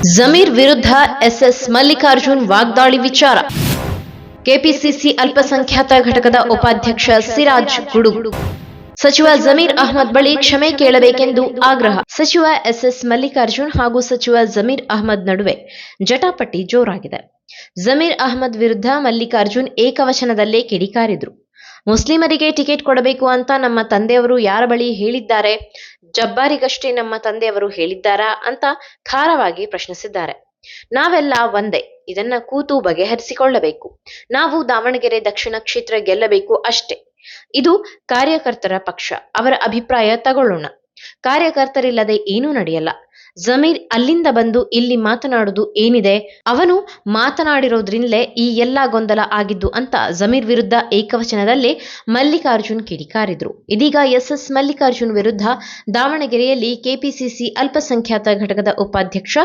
ಜಮೀರ್ ವಿರುದ್ಧ ಎಸ್ಎಸ್ ಮಲ್ಲಿಕಾರ್ಜುನ್ ವಾಗ್ದಾಳಿ ವಿಚಾರ. ಕೆಪಿಸಿಸಿ ಅಲ್ಪಸಂಖ್ಯಾತ ಘಟಕದ ಉಪಾಧ್ಯಕ್ಷ ಸಿರಾಜ್ ಗುಡುಗು. ಸಚಿವ ಜಮೀರ್ ಅಹ್ಮದ್ ಬಳಿ ಕ್ಷಮೆ ಕೇಳಬೇಕೆಂದು ಆಗ್ರಹ. ಸಚಿವ ಎಸ್ಎಸ್ ಮಲ್ಲಿಕಾರ್ಜುನ್ ಹಾಗೂ ಸಚಿವ ಜಮೀರ್ ಅಹ್ಮದ್ ನಡುವೆ ಜಟಾಪಟಿ ಜೋರಾಗಿದೆ. ಜಮೀರ್ ಅಹ್ಮದ್ ವಿರುದ್ಧ ಮಲ್ಲಿಕಾರ್ಜುನ್ ಏಕವಚನದಲ್ಲೇ ಕಿಡಿಕಾರಿದ್ರು. ಮುಸ್ಲಿಮರಿಗೆ ಟಿಕೆಟ್ ಕೊಡಬೇಕು ಅಂತ ನಮ್ಮ ತಂದೆಯವರು ಯಾರ ಬಳಿ ಹೇಳಿದ್ದಾರೆ? ಜಬ್ಬಾರಿಗಷ್ಟೇ ನಮ್ಮ ತಂದೆಯವರು ಹೇಳಿದ್ದಾರಾ ಅಂತ ಖಾರವಾಗಿ ಪ್ರಶ್ನಿಸಿದ್ದಾರೆ. ನಾವೆಲ್ಲ ಒಂದೇ, ಇದನ್ನ ಕೂತು ಬಗೆಹರಿಸಿಕೊಳ್ಳಬೇಕು. ನಾವು ದಾವಣಗೆರೆ ದಕ್ಷಿಣ ಕ್ಷೇತ್ರ ಗೆಲ್ಲಬೇಕು ಅಷ್ಟೇ. ಇದು ಕಾರ್ಯಕರ್ತರ ಪಕ್ಷ, ಅವರ ಅಭಿಪ್ರಾಯ ತಗೊಳ್ಳೋಣ. ಕಾರ್ಯಕರ್ತರಿಲ್ಲದೆ ಏನೂ ನಡೆಯಲ್ಲ. ಜಮೀರ್ ಅಲ್ಲಿಂದ ಬಂದು ಇಲ್ಲಿ ಮಾತನಾಡುವುದು ಏನಿದೆ? ಅವನು ಮಾತನಾಡಿರೋದ್ರಿಂದಲೇ ಈ ಎಲ್ಲಾ ಗೊಂದಲ ಆಗಿದ್ದು ಅಂತ ಜಮೀರ್ ವಿರುದ್ಧ ಏಕವಚನದಲ್ಲೇ ಮಲ್ಲಿಕಾರ್ಜುನ್ ಕಿಡಿಕಾರಿದ್ರು. ಇದೀಗ ಎಸ್ಎಸ್ ಮಲ್ಲಿಕಾರ್ಜುನ್ ವಿರುದ್ಧ ದಾವಣಗೆರೆಯಲ್ಲಿ ಕೆಪಿಸಿಸಿ ಅಲ್ಪಸಂಖ್ಯಾತ ಘಟಕದ ಉಪಾಧ್ಯಕ್ಷ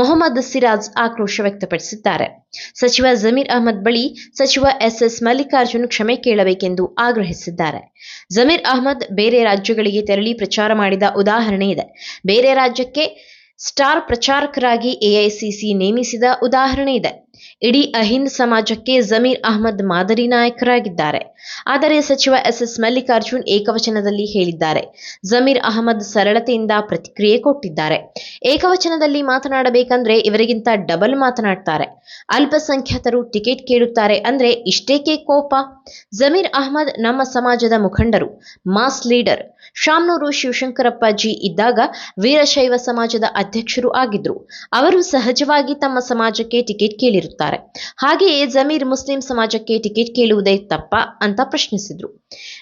ಮೊಹಮ್ಮದ್ ಸಿರಾಜ್ ಆಕ್ರೋಶ ವ್ಯಕ್ತಪಡಿಸಿದ್ದಾರೆ. ಸಚಿವ ಜಮೀರ್ ಅಹ್ಮದ್ ಬಳಿ ಸಚಿವ ಎಸ್ಎಸ್ ಮಲ್ಲಿಕಾರ್ಜುನ್ ಕ್ಷಮೆ ಕೇಳಬೇಕೆಂದು ಆಗ್ರಹಿಸಿದ್ದಾರೆ. ಜಮೀರ್ ಅಹ್ಮದ್ ಬೇರೆ ರಾಜ್ಯಗಳಿಗೆ ತೆರಳಿ ಪ್ರಚಾರ ಮಾಡಿದ ಉದಾಹರಣೆ ಇದೆ. ಬೇರೆ ರಾಜ್ಯಕ್ಕೆ ಸ್ಟಾರ್ ಪ್ರಚಾರಕರಾಗಿ ಎಐಸಿಸಿ ನೇಮಿಸಿದ ಉದಾಹರಣೆ ಇದೆ. ಇಡೀ ಅಹಿಂದ್ ಸಮಾಜಕ್ಕೆ ಜಮೀರ್ ಅಹ್ಮದ್ ಮಾದರಿ ನಾಯಕರಾಗಿದ್ದಾರೆ. ಆದರೆ ಸಚಿವ ಎಸ್ಎಸ್ ಮಲ್ಲಿಕಾರ್ಜುನ್ ಏಕವಚನದಲ್ಲಿ ಹೇಳಿದ್ದಾರೆ. ಜಮೀರ್ ಅಹ್ಮದ್ ಸರಳತೆಯಿಂದ ಪ್ರತಿಕ್ರಿಯೆ ಕೊಟ್ಟಿದ್ದಾರೆ. ಏಕವಚನದಲ್ಲಿ ಮಾತನಾಡಬೇಕಂದ್ರೆ ಇವರಿಗಿಂತ ಡಬಲ್ ಮಾತನಾಡ್ತಾರೆ. ಅಲ್ಪಸಂಖ್ಯಾತರು ಟಿಕೆಟ್ ಕೇಳುತ್ತಾರೆ ಅಂದ್ರೆ ಇಷ್ಟೇಕೆ ಕೋಪ? ಜಮೀರ್ ಅಹ್ಮದ್ ನಮ್ಮ ಸಮಾಜದ ಮುಖಂಡರು, ಮಾಸ್ ಲೀಡರ್. ಶಾಮನೂರು ಶಿವಶಂಕರಪ್ಪಾಜಿ ಇದ್ದಾಗ ವೀರಶೈವ ಸಮಾಜದ ಅಧ್ಯಕ್ಷರು ಆಗಿದ್ರು. ಅವರು ಸಹಜವಾಗಿ ತಮ್ಮ ಸಮಾಜಕ್ಕೆ ಟಿಕೆಟ್ ಕೇಳಿರುತ್ತಾರೆ. ಹಾಗೆಯೇ ಜಮೀರ್ ಮುಸ್ಲಿಂ ಸಮಾಜಕ್ಕೆ ಟಿಕೆಟ್ ಕೇಳುವುದೇ ತಪ್ಪಾ ಅಂತ ಪ್ರಶ್ನಿಸಿದ್ರು.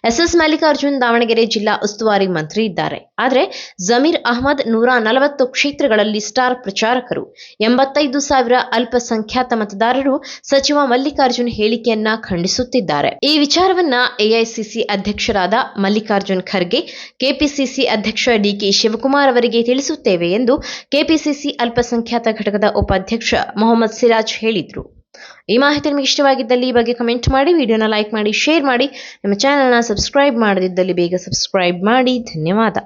ಎಸ್ಎಸ್ ಮಲ್ಲಿಕಾರ್ಜುನ್ ದಾವಣಗೆರೆ ಜಿಲ್ಲಾ ಉಸ್ತುವಾರಿ ಮಂತ್ರಿ ಇದ್ದಾರೆ. ಆದರೆ ಜಮೀರ್ ಅಹ್ಮದ್ 140 ಕ್ಷೇತ್ರಗಳಲ್ಲಿ ಸ್ಟಾರ್ ಪ್ರಚಾರಕರು. 85,000 ಅಲ್ಪಸಂಖ್ಯಾತ ಮತದಾರರು ಸಚಿವ ಮಲ್ಲಿಕಾರ್ಜುನ್ ಹೇಳಿಕೆಯನ್ನ ಖಂಡಿಸುತ್ತಿದ್ದಾರೆ. ಈ ವಿಚಾರವನ್ನ ಎಐಸಿಸಿ ಅಧ್ಯಕ್ಷರಾದ ಮಲ್ಲಿಕಾರ್ಜುನ್ ಖರ್ಗೆ, ಕೆಪಿಸಿಸಿ ಅಧ್ಯಕ್ಷ ಡಿಕೆ ಶಿವಕುಮಾರ್ ಅವರಿಗೆ ತಿಳಿಸುತ್ತೇವೆ ಎಂದು ಕೆಪಿಸಿಸಿ ಅಲ್ಪಸಂಖ್ಯಾತ ಘಟಕದ ಉಪಾಧ್ಯಕ್ಷ ಮೊಹಮ್ಮದ್ ಸಿರಾಜ್ ಹೇಳಿದರು. ಈ ಮಾಹಿತಿ ನಿಮಗೆ ಇಷ್ಟವಾಗಿದ್ದಲ್ಲಿ ಈ ಬಗ್ಗೆ ಕಮೆಂಟ್ ಮಾಡಿ, ವಿಡಿಯೋನ ಲೈಕ್ ಮಾಡಿ, ಶೇರ್ ಮಾಡಿ. ನಮ್ಮ ಚಾನೆಲ್ನ ಸಬ್ಸ್ಕ್ರೈಬ್ ಮಾಡದಿದ್ದಲ್ಲಿ ಬೇಗ ಸಬ್ಸ್ಕ್ರೈಬ್ ಮಾಡಿ. ಧನ್ಯವಾದ.